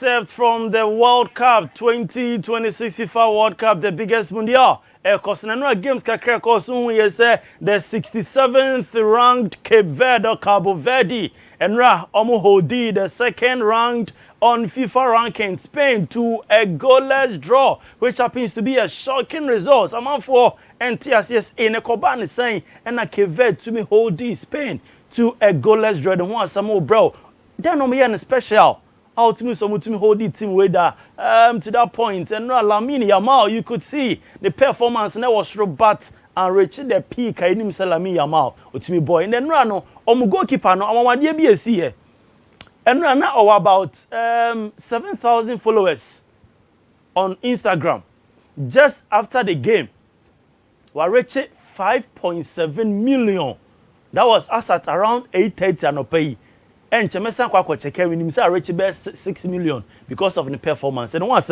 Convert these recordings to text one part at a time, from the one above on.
Excerpts from the World Cup 2026 FIFA World Cup, the biggest mundial. Kosinanwa games kakra kosun we say the 67th ranked Cape Verde or Cabo Verde and omo holdi the second ranked on FIFA ranking Spain to a goalless draw, which happens to be a shocking result. Among for NTSS in a Koban is saying and a Cape Verde to me holdi Spain to a goalless draw. The one some more bro. Then no me special. Ultimately, someone to hold the team with that to that point. And no Lamine Yamal, you could see the performance and that was robust and reached the peak. I didn't say Lamine Yamal, to me boy. And then no, goalkeeper no, I'm one here. And no, now about 7,000 followers on Instagram. Just after the game, we reached 5.7 million. That was us at around 8:30 and pay. And Chemesan Kwako Cheke when himself reached best 6 million because of the performance. And once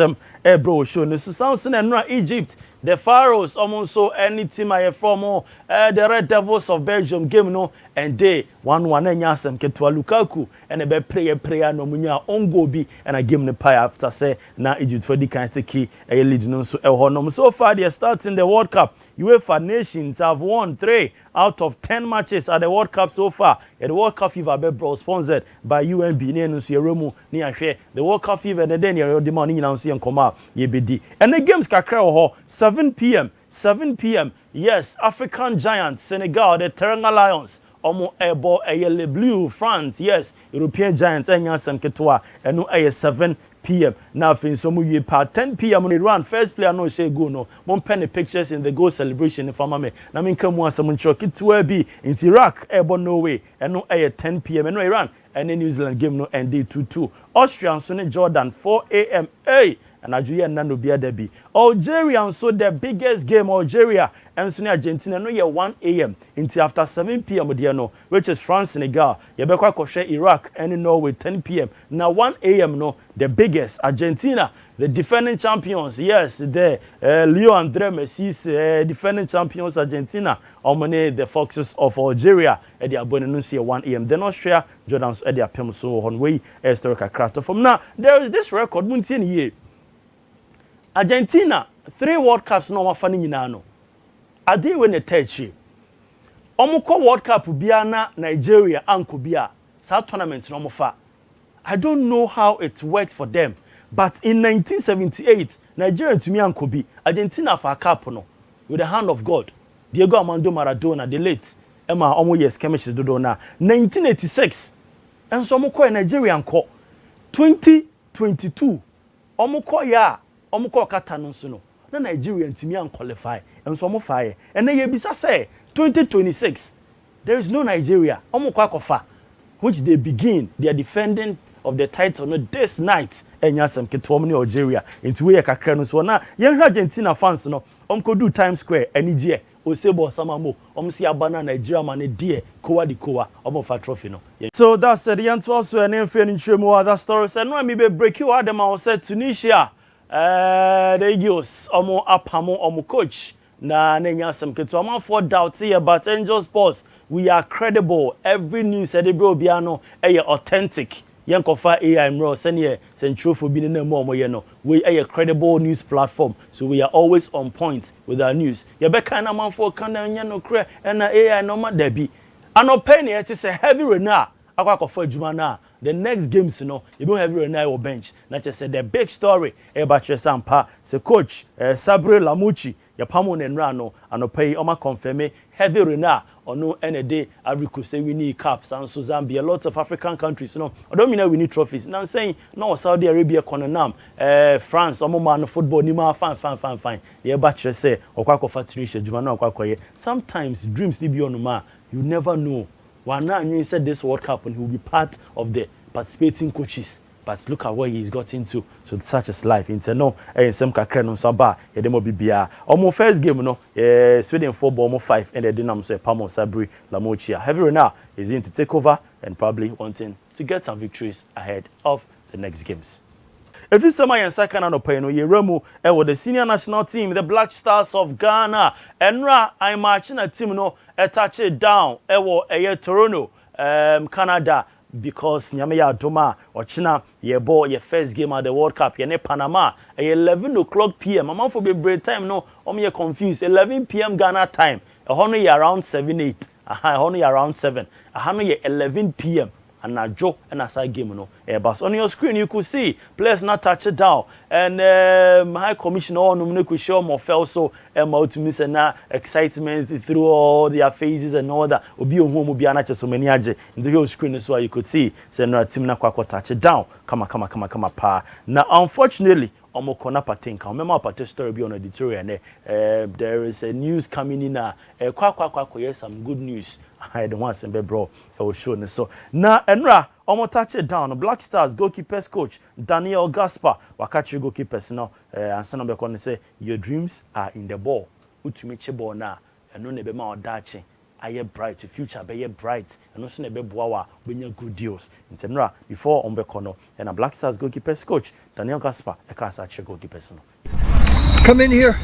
bro show no Samson and Egypt, the Pharaohs almost so any team I from the Red Devils of Belgium game no and they 1-1 and Yasem Ketua Lukaku and a prayer no munya on go be and a game the pie after say na Egypt for the kind of key a lead no so honor. So far they are starting the World Cup. UEFA nations have won 3 out of 10 matches at the World Cup so far. The World Cup FIFA bro sponsored by UNB ne so Yeromu ni ahwe. The World Cup FIFA and then you the money now see nkoma ye bedi. And the games kakra ho 7 p.m. Yes, African Giants, Senegal, the Teranga Lions, Omo Ebo Le Blue, France, yes, European Giants, Enyasem Ketwa, and no 7 p.m. Now, in some way, 10 p.m. on Iran, first player no share go no. One penny pictures in the goal celebration in Famame. Now, I come once someone choke it to be in Iraq, Ebo Norway, and no 10 p.m. and no Iran, and the New Zealand game no end 2-2. Austria and Sunny Jordan 4 a.m. Hey. And Nigeria nano be debi. Algeria and so the biggest game Algeria and Sunni Argentina no ye 1 a.m. until after 7 p.m. no, which is France Senegal. Ye be kwa share Iraq and Norway 10 p.m. Now 1 a.m. no the biggest Argentina, the defending champions. Yes, the Leo Andre Messi's defending champions Argentina. Omane the Foxes of Algeria at the Abonenunsia 1 a.m. Then Austria Jordans at the Apem so on way historical craft. From now there is this record muntin here. Argentina 3 World Cups no mafani nyina no. Ade we ne techi. Omuko World Cup bia na Nigeria anko bia. Sa tournament no mofa. I don't know how it works for them, but in 1978 Nigeria to me anko bi. Argentina for a cup no with the hand of God. Diego Armando Maradona the late Emma omo yes skirmishes do na 1986. And so omuko Nigeria anko 2022 omuko ya omuko kata no so no na Nigeria ntimi an qualify enso omo fae ene ye bisa say 2026 there is no Nigeria omuko akofa which they begin their defending of the title no this night enyasem ketom ne Algeria nti we kakra no so na ye Argentina fans no omko do Times Square enije Osebo Samamo omsi abana Nigeria man die kowa di kowa omo fa trophy no. So that's the answer also an enfie nchemu other stories and no me be break you adam I said Tunisia the Eagles omo apamo omo coach na nenya some keto omo for doubt here but Angel Sports we are credible every news edebro bia no authentic yankofa AI mro senior centrofo bi na mo omo ye no we a credible news platform so we are always on point with our news ye be kind na man for kan nya no kre na AI no ma dabi anopeni it is a heavy renal akwakofa adwuma na the next games no you don't have Renai or bench na just say the big story about Sampa se coach Sabre Lamuchi ya pamo nenra no anopai oma confirm heavy Renai or no any day Africa say we need caps and so Zambia lots of African countries no I don't mean we need trophies now saying no Saudi Arabia konanam France omo man football ni ma fine ye ba chere say okwakofa Tricia Juma na okwakoye sometimes dreams dey be on ma you never know. One said this World Cup and he will be part of the participating coaches. But look at what he's got into. So such is life. Into no, some kakra no saba. Demo bibia. Almost first game no. Sweden 4 ball 5 and the dynamo say Pamo Sabri Lamochia. Heavy now is in to take over and probably wanting to get some victories ahead of the next games. If you sema yen second and opay no Yeremu with the senior national team, the Black Stars of Ghana, and I'm marching a team no touch it down. Toronto, Canada, because nyame ya doma ochina ye ball ye first game at the World Cup ye ne Panama 11 o'clock p.m. Amanfo be break time no ye confused 11 p.m. Ghana time hono ye around 7-8 hono ye around 7 hono ye 11 p.m. and na Joe and as I game no but on your screen you could see players not touch it down and high commissioner on no could show more fell so out to miss and na excitement through all their faces and all that obi ohun obi anache so many age into your screen so you could see say no team na kwa touch it down come pa now unfortunately Omo kona patinka remember Partey story be on editorial there is a news coming in kwa some good news I don't want to bro I will show so now enra Omo touch it down Black Stars goalkeepers coach Daniel Gaspar wakachi goalkeepers now and some be kon say your dreams are in the ball utumi che ball na eno ne be ma odachi aye bright future be bright and also ne be boa benya good deals intenra before on be kono and a Black Stars goalkeepers coach Daniel Gaspar e ka sa che goalkeepers no come in here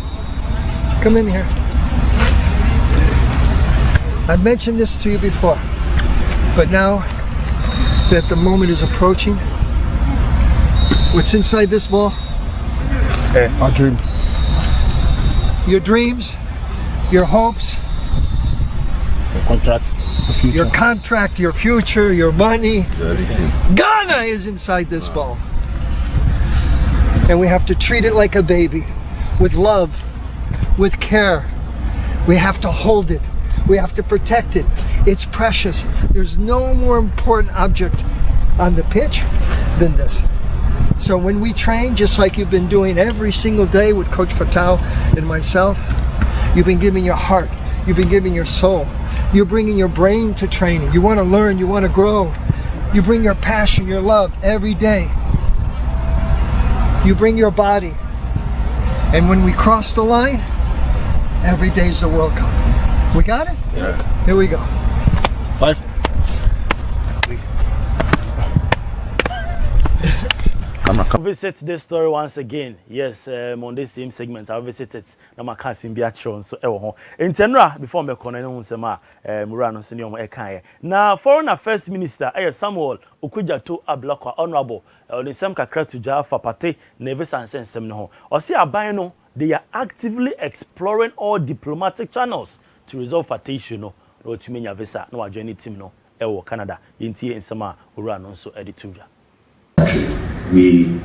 I've mentioned this to you before but now that the moment is approaching what's inside this ball our dream your dreams your hopes contract, your contract, your future, your money. Ghana is inside this ball. And we have to treat it like a baby, with love, with care. We have to hold it. We have to protect it. It's precious. There's no more important object on the pitch than this. So when we train, just like you've been doing every single day with Coach Fatal and myself, you've been giving your heart, you've been giving your soul. You're bringing your brain to training. You want to learn, you want to grow. You bring your passion, your love every day. You bring your body. And when we cross the line, every day's the World Cup. We got it? Yeah. Here we go. 5. I'll visit this story once again. Yes, on this same segment, I'll visit it. Now, I can't see so in general, before me connect sema Murano senior ekaye. Now, Foreign Affairs Minister Samuel Okudjato Ablakwa Honorable on the same kakra to Jaffa Partey Nevis and Sensem no. Or see no, they are actively exploring all diplomatic channels to resolve Partey issue no. Or to mean visa no join team no. Canada. Intie in sama Murano so editorial. We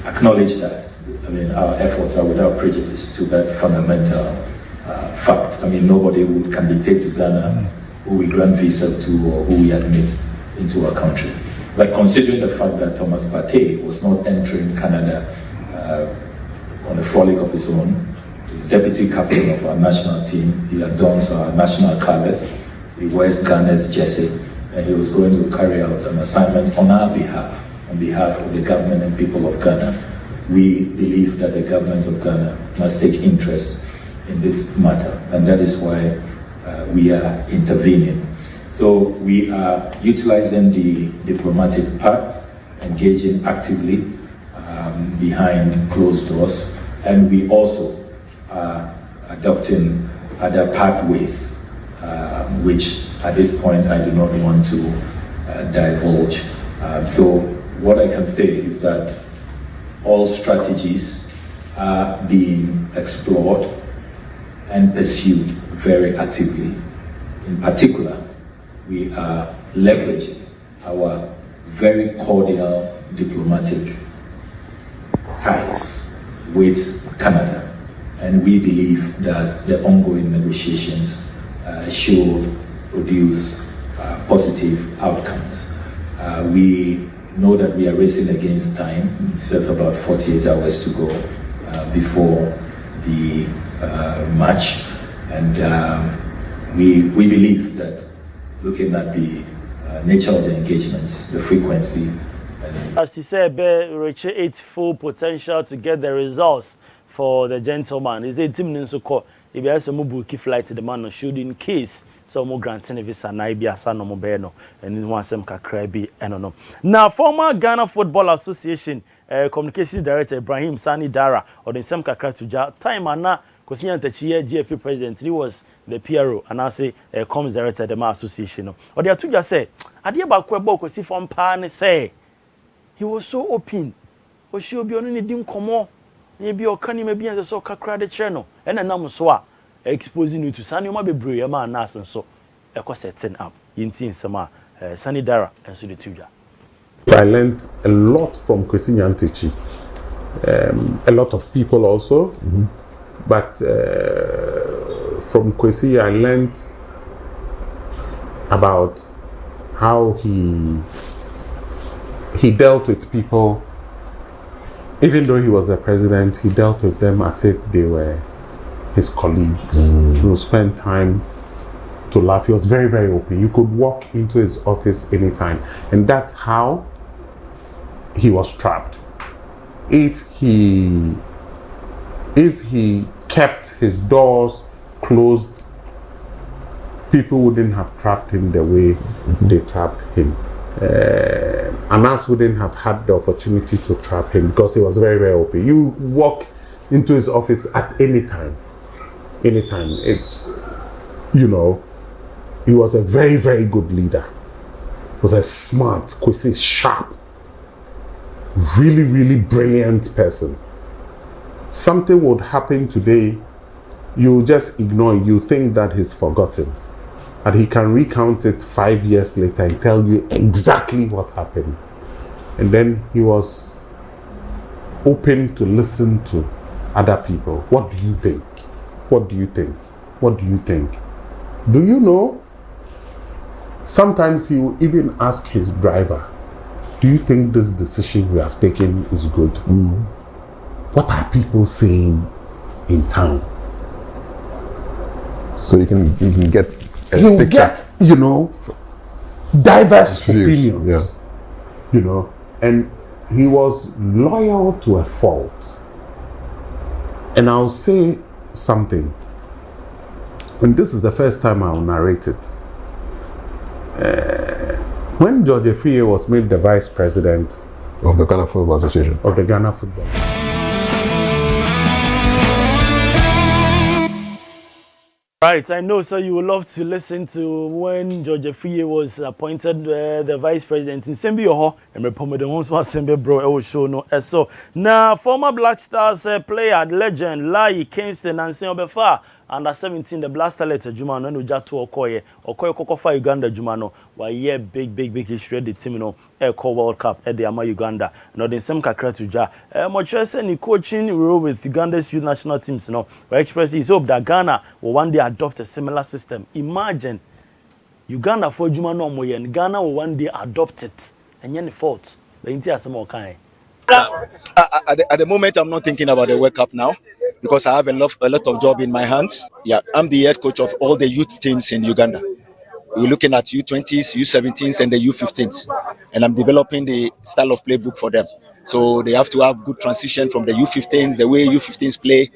acknowledge that. I mean, our efforts are without prejudice to that fundamental fact. I mean, nobody can dictate to Ghana who we grant visa to or who we admit into our country. But considering the fact that Thomas Partey was not entering Canada on a frolic of his own, he's deputy captain of our national team, he adorns our national colors, he wears Ghana's jersey, and he was going to carry out an assignment on our behalf, on behalf of the government and people of Ghana. We believe that the government of Ghana must take interest in this matter, and that is why we are intervening. So we are utilizing the diplomatic path, engaging actively behind closed doors, and we also are adopting other pathways, which at this point I do not want to divulge. So what I can say is that all strategies are being explored and pursued very actively. In particular, we are leveraging our very cordial diplomatic ties with Canada, and we believe that the ongoing negotiations should produce positive outcomes. We know that we are racing against time. It's just about 48 hours to go before the match, and we believe that looking at the nature of the engagements, the frequency. As you said, reach its full potential to get the results for the gentleman. Is a team in Soko? If you have some bookie flight to the man should in case some more granting visa na ibi asa no mobeno and one sem kakra bi enono. Now former Ghana Football Association communication director Ibrahim Sani Dara or the sem kakra to time ana kwesinya ntachiye GFA president he was the PRO and I say comms director the association no or they just say ade ba ko ebo kwesi from pa ne say he was so open o shi obi onu ne di nkomo ye bi o kani ma bi en so kakra de kire no e na nam so a exposing you to sani o ma bebre ya ma na so e ko setting up yinti nsema Sani Dara and so the tuja. I learned a lot from Kwesi Nyantakyi. A lot of people also, but from Kwesi I learned about how he dealt with people. Even though he was the president, he dealt with them as if they were his colleagues. He would spend time to laugh. He was very, very open. You could walk into his office anytime. And that's how he was trapped. If he kept his doors closed, people wouldn't have trapped him the way they trapped him. Anas wouldn't have had the opportunity to trap him because he was very, very open. You walk into his office at any time. Anytime. It's, you know, he was a very, very good leader. He was a smart, Kwesi, sharp, really, really brilliant person. Something would happen today, you just ignore it. You think that he's forgotten. But he can recount it 5 years later and tell you exactly what happened. And then he was open to listen to other people. What do you think? What do you think? What do you think? Do you know? Sometimes he will even ask his driver, do you think this decision we have taken is good? What are people saying in town? So you can get You get, you know, diverse opinions. Yeah. You know, and he was loyal to a fault. And I'll say something, and this is the first time I'll narrate it. When George Afriyie was made the vice president of the Ghana Football Association. of the Ghana Football. Right, I know, so you would love to listen to when George Afriyie was appointed the vice president in Sembi Oho, and Repomo the ones who Sembi bro, I will show no. So now, former Black Stars player, legend, Lai Kingston, and Senyobefa, under 17, the Blaster letter, Jumano, no Jatu Okoye Kokofa Uganda, Jumano, why yeah, big history, the team, no, Air World Cup at the Ama Uganda, no, the same Kakra to Ja. Mochese ni coaching role with Uganda's youth national teams, no, we express his hope that Ghana will one day adopt a similar system. Imagine Uganda for Jumano Moye, and Ghana will one day adopt it, and any fault, the India some more kind. At the moment, I'm not thinking about the World Cup now because I have a lot of job in my hands. Yeah, I'm the head coach of all the youth teams in Uganda. We're looking at U20s, U17s, and the U15s, and I'm developing the style of playbook for them. So they have to have good transition from the U15s, the way U15s play,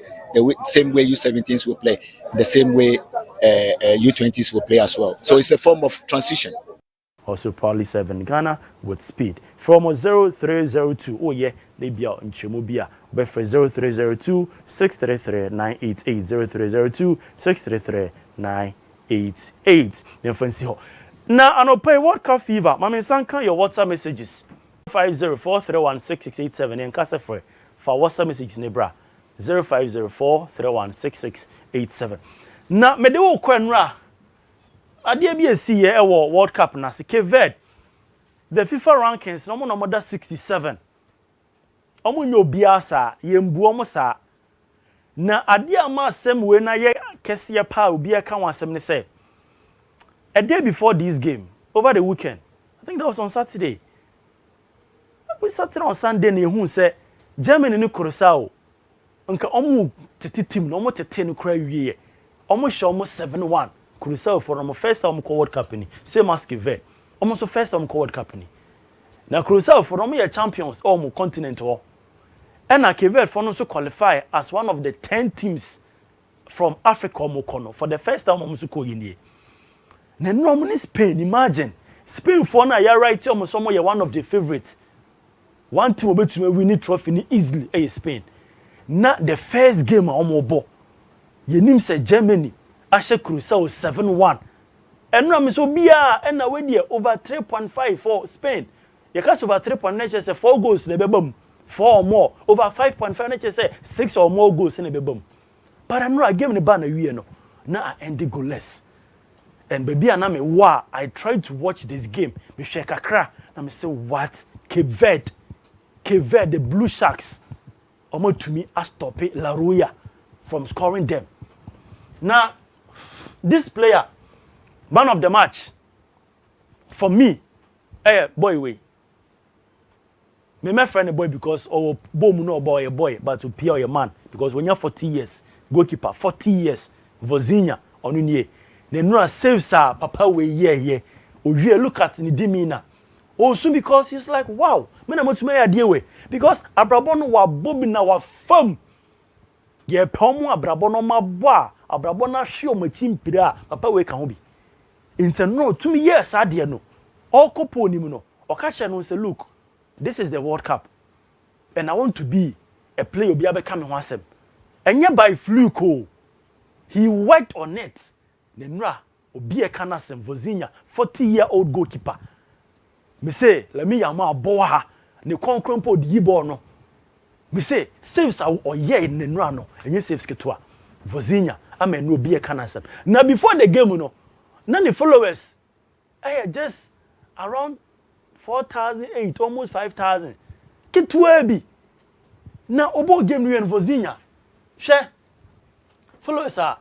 same way U17s will play, the same way U20s will play as well. So it's a form of transition. Also probably 7 Ghana with speed from 0302. Oh yeah, they be out in Chimubia. But for 0302 633 988 0302 633 988. Then fancy ho. Now I know pay World Cup fever. Mama Sanka your WhatsApp messages 504316687 and Casa for WhatsApp messages nebra 0504316687. Now me de wo kwanra Adia bi esi ye e World Cup na se Cape the FIFA rankings no mo da 67 omo nyo bia sa ye mbu omo sa na adia ma asem we na ye kese pa obi e ka wan asem ne say a day before this game over the weekend I think that was on Saturday we Saturday on Sunday na hu say Germany ni Curacao nka omo tete team no omo tete no kra wie omo hye omo 7-1 Curacao for our first time World Cup ni same as Cape almost the first time World Cup ni na Curacao for them are champions all continent ho and na Cape for them to qualify as one of the 10 teams from Africa kono for the first time almost ko yini na normally Spain imagine Spain for na ya right almost some one of the favorites one team obetume win trophy ni easily Spain na the first game almost bo yenim say Germany Ashe Crusoe 7-1. And Ram so bia and na we over 3.5 for Spain. You can over 3.9 say 4 goals in the bebum. 4 or more. Over 5.5 say 6 or more goals in the bebum. But I'm not giving the banner we no. Now I end the goalless. And baby aname wa I tried to watch this game. Me shake kakra. Na me say what? Cape Verde, the Blue Sharks. Omo to me a stop it La Roya from scoring them. Now this player, man of the match, for me, boy way. Me my friend a boy because boom no boy a boy, but to pure a man because when you're 40 years, goalkeeper 40 years, Vozinha onunye. Then no save sa papa we yeah. Oye look at ni dimina. Also because he's like wow, me na motu me idea we because abrabon wa bobi na wa fam. Ye pomu abrabon no mabwa, abrabon na hwe o machimpira papa we kan ho bi. Inte no to me yes ade no. All kopo ni mu no. Oka hye no say look, this is the World Cup and I want to be a player obi abeka me ho asem. Enye by fluke o. He worked on it. Nenra obi e kana sem Vozinha 40-year-old goalkeeper. Me say let me yama abo ha ne konkrempo di yibo no. Me say saves are oye nenra no. Enye saves ketua. Vozinha ama no obi e kana sem. Now before the game no, na the followers just around 4,008 almost 5,000. Ketua bi. Na obo game no Vozinha. Share followers are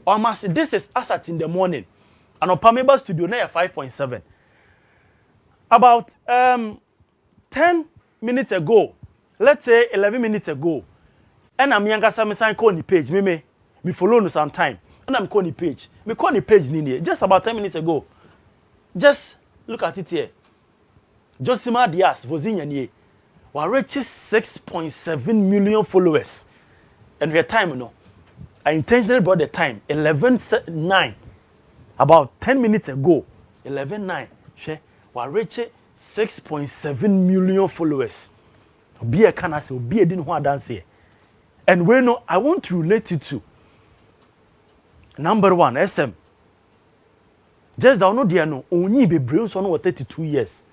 almost this is asset in the morning. And on Pameba studio na 5.7. About 10 minutes ago, let's say 11 minutes ago, and I'm younger some sign call the page. Me follow no some time. And I'm calling the page. Me call the page ni just about 10 minutes ago. Just look at it here. Josima Diaz, Vozinha ni. We reaches 6.7 million followers. And her time, you know. I intentionally brought the time 11:09 about 10 minutes ago 11:09 she we reach 6.7 million followers obi e kana say obi e din ho dance here and we know I want to relate it to number 1 SM just that no there no onyi bebre so no 32 years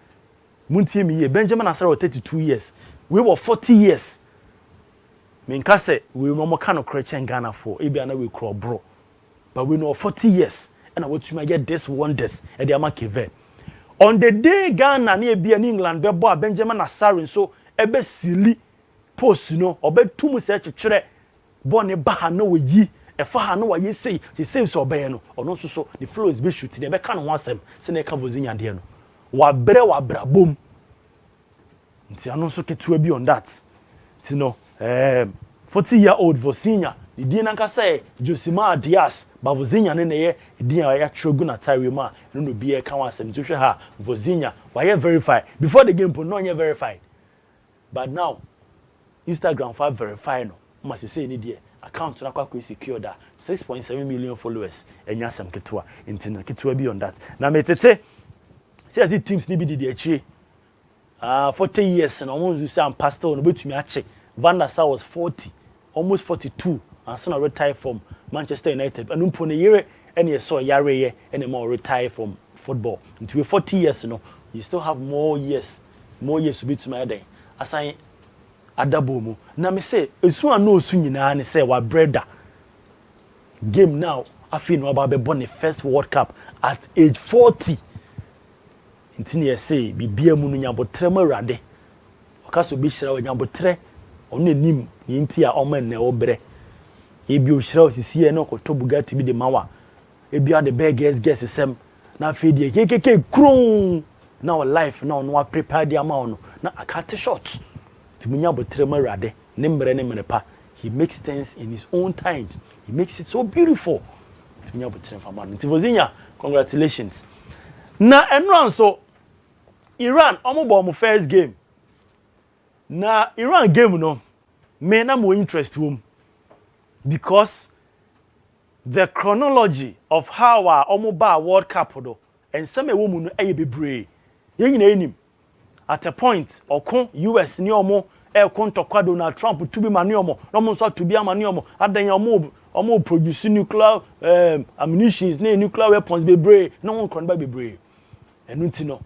muntie me Benjamin Asare 32 years we were 40 years. Minka say we no more kind of Christian Ghana for Ebiana we crawl bro. But we know 40 years and I want to get this wonders at the Amakeve. On the day Ghana near be in England, be boy Benjamin Asare so ebe silly post no or be too much chere born a baha no we ye a fa no ye say the same so be no or no so the flow is be shooting be kan one sem se na ka Vozinha de no. Wa bra boom. Nti ano so ketua bi on that. You know, 40-year-old Vozinha, the dinanka say Josima Diaz, but Vozinha nene dia ya trogu na tire ma no be e kan wasem to hwe ha Vozinha why verify before the game no nya verified. But now Instagram for verify no must say ni dia account na kwa secure that 6.7 million followers enya sam ketua intina ketua bi on that na metete see as the teams ni bi di achire 40 years and almost say I'm pastor no betumi ache Van der Sar was 40 almost 42 and soon retired from Manchester United and umpo ne yere and you saw yare and more retire from football until 40 years no you still have more years to be to my day assign adabo mu na me say esu ano osu nyina ne say wa brother game now afi no aba be born the first World Cup at age 40 intini ye say bibia mu no nyabotre mawrade okaso bi hira nyabotre ono enim ni nti a oman na obre ebi o hira osisi e no koto Bugatti bi de mawa ebi a de beggars guess sem na fedi kekeke kron na o life na ono prepare dia ma ono na akate shot timunya botre mawrade ne mre pa he makes things in his own time he makes it so beautiful timunya botre fama no Vozinha congratulations na enran so Iran omo first game na Iran game no me na more interest because the chronology of how our omo World Cup do and some e wo mu no eye bebre ye nyina enim at a point okon US ni omo e kon tokwa Donald Trump to be mani omo no mo so to be amani omo adan omo omo produce nuclear ammunitions na nuclear weapons bebre na won kon ba bebre enu nti no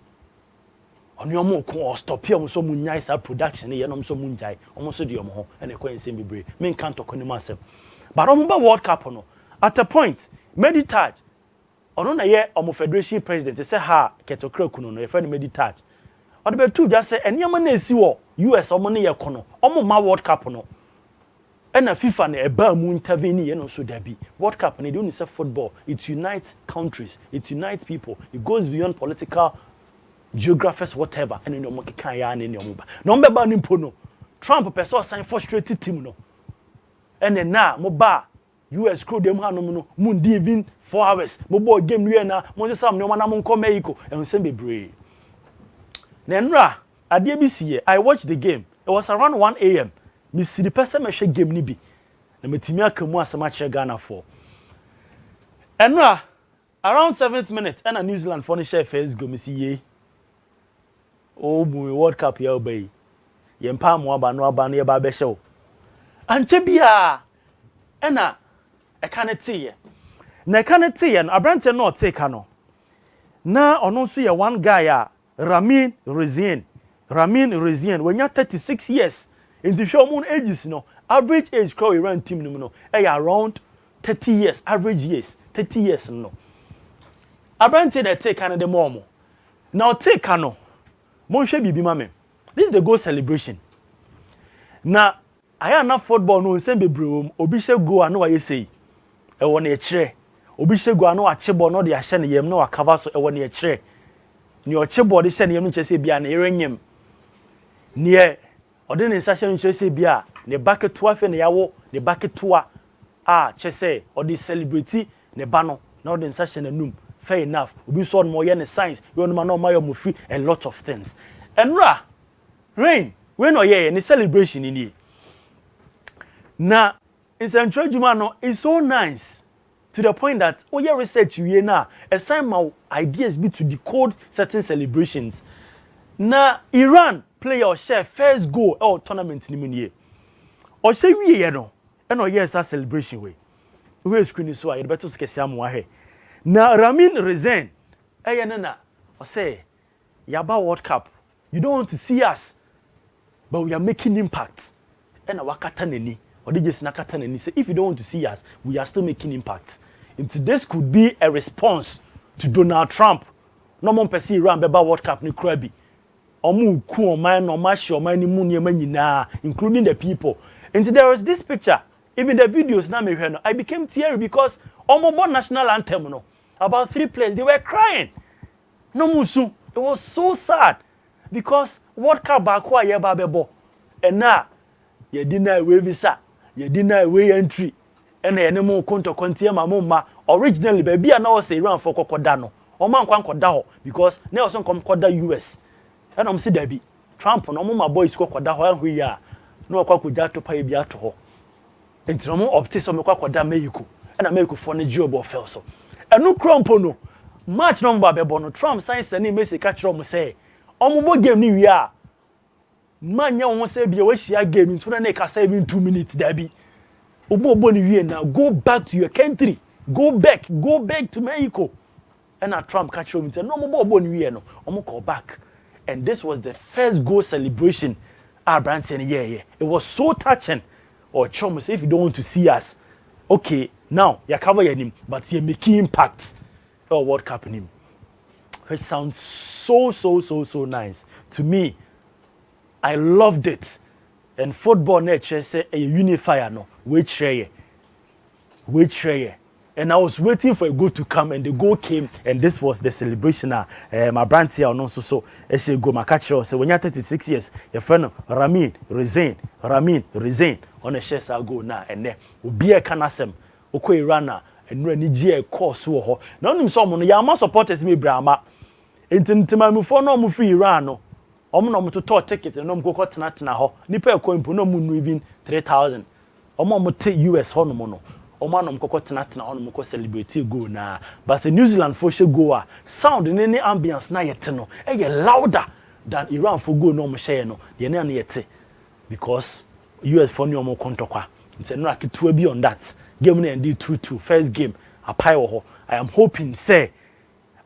oni omo ko stop here omo so munyai sa production ye no so munjai omo so de omo ho na e kwen sem bebre men kan to konim asem but omo ba world cup no at a point meditate ono na ye omo federation president say ha ketokra kunu no ye fa meditate ode be tu just say eniam na esi wo US omo ne ye kono omo ma world cup no and FIFA na eba mu intervene ye no so dabi world cup na dey only say football it unites countries it unites people it goes beyond political geographers whatever and no moke kan ya na no ba no be ba ni mpo no Trump person sign frustrated team no and na mo ba US crew dem hanom no mu ndi even 4 hours mo bo game no na mo se sam no ma na mo nko Mexico e nsem bebre na nra ade bi siye I watched the game it was around 1 a.m. Me see the person me hwe game ni bi na metimi akamu asema che Ghana for enra around 7th minute and a New Zealand for the share first go me see ye oh boy World Cup ya obey ye mpa mo aba no ye ba be hye anche bia ena e ka ne tie na e ka ne tie no abrante no take no na ono so ye one guy a Ramin Rezien when you 36 years in the show moon ages no average age crowd around team no around 30 years average years 30 years no abrante na take an the momo now take no mo hwe bibi mame this is the goal celebration na aya na football no nsem bebrewom obi hye go anu wa yesei e wona e kire obi hye go anu wa chebo no de ahye ne yem no wa cover so e wona e kire ni o chebo de hye ne yem no chese bia na erenyem ne ode ne nsa hye no chese bia ne baketua fe ne yawo ne baketua a chese ode celebrity ne ba no na ode nsa hye nanum fair enough obi so no ye ne science you no ma no ma yo free a lot of things enra rain we no ye ne celebration ni na central juma no is so nice to the point that your research you na assign my ideas be to decode certain celebrations na Iran play your share first goal or tournament ni munye o say wie ye no e no yes a celebration we screen so I better skesi am wa he na Ramin Rezien na o say yaba World Cup you don't want to see us but we are making impact and wakata nani or they just nakata nani say if you don't want to see us we are still making impact. And this could be a response to Donald Trump. No one person Iran beba World Cup ni krabi. Omu ku oman no mashi oman ni mu niema nyina including the people. And there was this picture, even the videos na me hwe no I became teary because omo national anthem no about 3 players they were crying. No musu. It was so sad because World Cup ba kwa ye ba bebo. And na ye deny we visa, ye deny we entry. And the animal conto contia mamma originally baby and now say run for Kokodano or man can koda because Nelson come koda US and I'm see Debbie Trump no my boys koda we are no kwakuja to pay bia to ho enti no opti so me kwakoda Mexico and America for the job of felso and no crumpo no match number bebo no Trump science and Messi catch rom say omo game ni wi a man nya won say bia we share game into na ka say even 2 minutes Debbie Obo ni wie now go back to your country go back to Mexico and Trump catch him say no obo ni wie no omo call back and this was the first goal celebration Branson yeah it was so touching or Trump say if you don't want to see us okay now you cover your name but you making impact or World Cup him which sounds so nice to me. I loved it. And football nature say a unifier no wait tray and I was waiting for a goal to come and the goal came and this was the celebration my brand here no so e say go makacho say when you 36 years your friend Ramin Rezien on a share sa go na and obi e kanasem okọ Iran and ni gie course wo ho na onim so mo no ya ma supporters me brama entintima me for no mo free Iran no omo no to talk ticket no mko tena ho nipa e ko no mu even 3000 omo te US ho no mo no omo no mko tena ho no mko celebrate go na but the New Zealand for she go a sound in any ambience na yete no e louder than Iran for go no mo share no ye na yete because US for no mo kontokwa nti no akitua bi on that game no ended 2-2 first game apai wo ho I am hoping say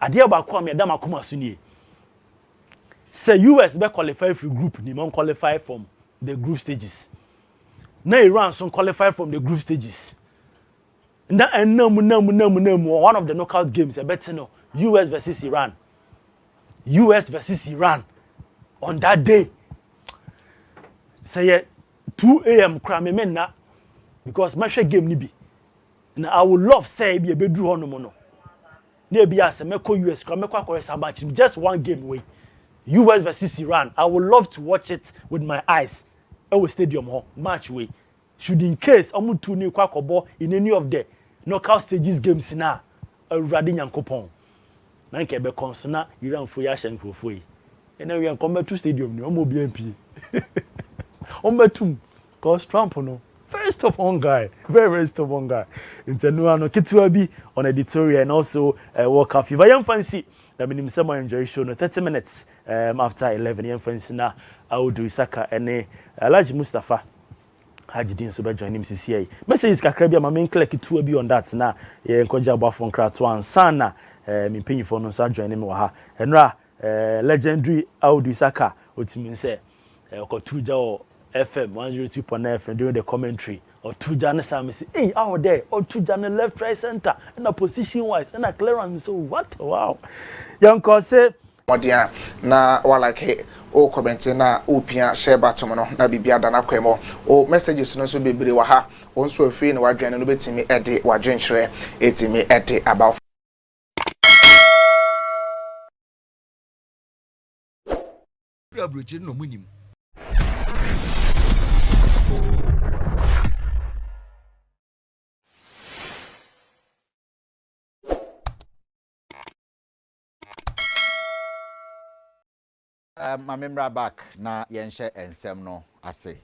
ade ba ko am yadam akoma so nie say US be qualify for group ni mon qualify from the group stages na Iran so qualify from the group stages na enam one of the knockout games e bet no US versus Iran on that day say 2 a.m. cry me na because my game ni bi na I would love say be bedru ho no mo no na be as meko US cry meko akore sabach just one game way US versus Iran I would love to watch it with my eyes at stadium ho match way should in case omu two ni kwa kobo in any of the knockout stages games na awurade nyankopon na nke be konsona Iran fo ya hye nkrofo yi ena we come to stadium ni omo bi MP cause Trump no very stubborn guy very stubborn guy intenu ano kitwa bi on editorial and also World Cup fever yam fancy na minim say mo enjoy show no 30 minutes after 11 yam fancy na Audu Isaka ene Alhaji Mustafa Hajidin so be join him CCA message kakra bi ma men click kitwa bi on that na ye nkoja abafo nkra to ansa na me penyifo no so join him wa ha enra legendary Audu Isaka otimi say okotuja o FM 102.9 FM doing the commentary or two Jana Sam say, hey, out there, or two Jana left, right, center, and a position wise, and a clearance. So what? Wow. Young Kose. Modia na wala ke o comment na opia share button no na bibia da na kwemo o messages no so bebere wa ha o nso afi na wadwan no betimi ede wadwenkyere etimi ede about abroche no munim my member back na yenhye ensem no ase